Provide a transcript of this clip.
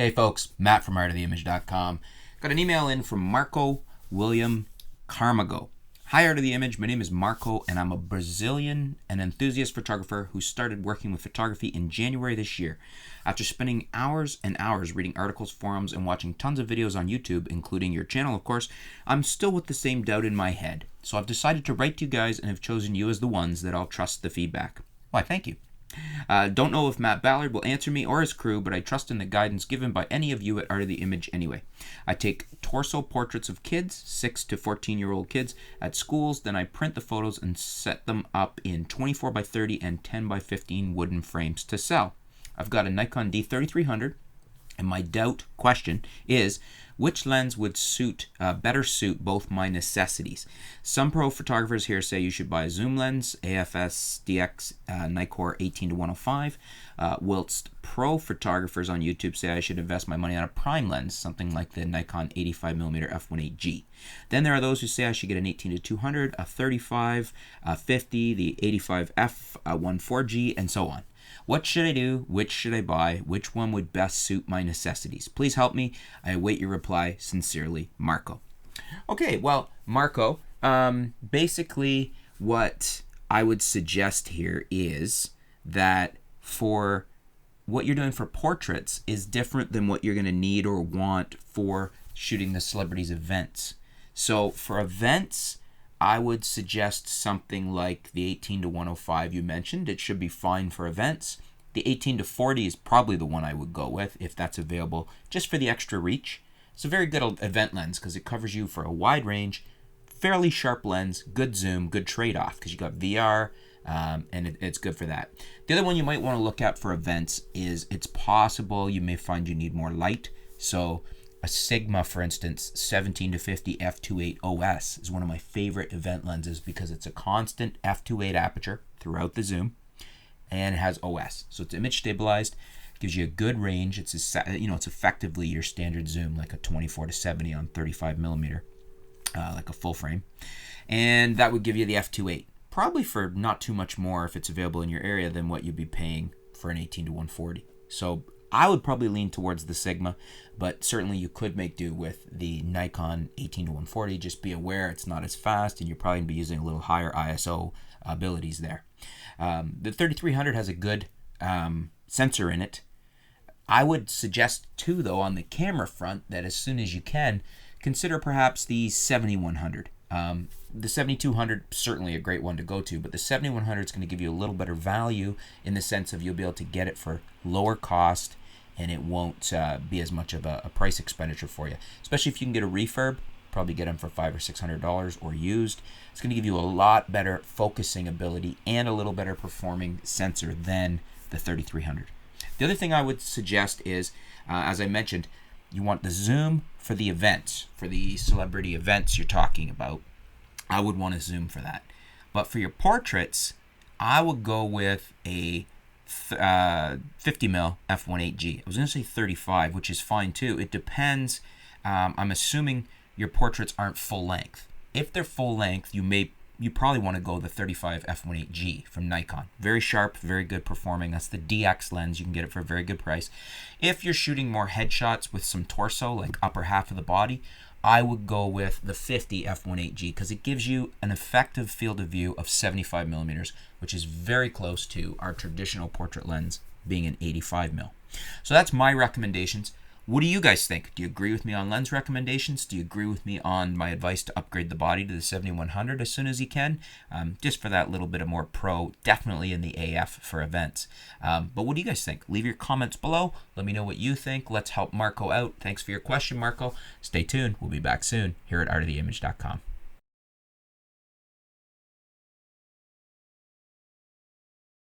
Hey folks, Matt from artoftheimage.com. Got an email in from Marco William Carmago. Hi Art of the Image, my name is Marco and I'm a Brazilian and enthusiast photographer who started working with photography in January this year. After spending hours and hours reading articles, forums, and watching tons of videos on YouTube, including your channel of course, I'm still with the same doubt in my head. So I've decided to write to you guys and have chosen you as the ones that I'll trust the feedback. Why, thank you. Don't know if Matt Ballard will answer me or his crew, but I trust in the guidance given by any of you at Art of the Image anyway. I take torso portraits of kids, 6 to 14-year-old kids, at schools, then I print the photos and set them up in 24 by 30 and 10 by 15 wooden frames to sell. I've got a Nikon D3300, and my question is, which lens would better suit both my necessities? Some pro photographers here say you should buy a zoom lens, AFS DX Nikon 18-105, whilst pro photographers on YouTube say I should invest my money on a prime lens, something like the Nikon 85mm f1.8G. Then there are those who say I should get an 18-200, a 35, a 50, the 85 f1.4G, and so on. What should I do? Which should I buy? Which one would best suit my necessities? Please help me. I await your reply. Sincerely, Marco. Okay, well, Marco, basically what I would suggest here is that for what you're doing for portraits is different than what you're going to need or want for shooting the celebrities' events. So for events, I would suggest something like the 18-105 you mentioned. It should be fine for events. The 18-40 is probably the one I would go with if that's available, just for the extra reach. It's a very good event lens because it covers you for a wide range, fairly sharp lens, good zoom, good trade-off because you got VR, and it's good for that. The other one you might want to look at for events is it's possible you may find you need more light. So a Sigma, for instance, 17-50 f2.8 OS is one of my favorite event lenses because it's a constant f2.8 aperture throughout the zoom, and it has OS, so it's image stabilized, gives you a good range. It's it's effectively your standard zoom, like a 24-70 on 35mm, like a full frame, and that would give you the f2.8, probably for not too much more if it's available in your area than what you'd be paying for an 18-140. So I would probably lean towards the Sigma, but certainly you could make do with the Nikon 18-140. Just be aware it's not as fast, and you're probably going to be using a little higher ISO abilities there. The 3300 has a good sensor in it. I would suggest too, though, on the camera front, that as soon as you can, consider perhaps the 7100. The 7200 certainly a great one to go to, but the 7100 is going to give you a little better value in the sense of you'll be able to get it for lower cost, and it won't be as much of a price expenditure for you. Especially if you can get a refurb, probably get them for $500 or $600 or used. It's going to give you a lot better focusing ability and a little better performing sensor than the 3300. The other thing I would suggest is, as I mentioned, you want the zoom for the events, for the celebrity events you're talking about. I would want to zoom for that. But for your portraits, I would go with a 50mm f1.8G. I was going to say 35, which is fine too. It depends. I'm assuming your portraits aren't full length. If they're full length, you probably want to go the 35 f1.8G from Nikon. Very sharp, very good performing. That's the DX lens. You can get it for a very good price. If you're shooting more headshots with some torso, like upper half of the body, I would go with the 50 f1.8G because it gives you an effective field of view of 75mm, which is very close to our traditional portrait lens being an 85mm. So that's my recommendations. What do you guys think? Do you agree with me on lens recommendations? Do you agree with me on my advice to upgrade the body to the 7100 as soon as you can? Just for that little bit of more pro, definitely in the AF for events. But what do you guys think? Leave your comments below. Let me know what you think. Let's help Marco out. Thanks for your question, Marco. Stay tuned. We'll be back soon here at artoftheimage.com.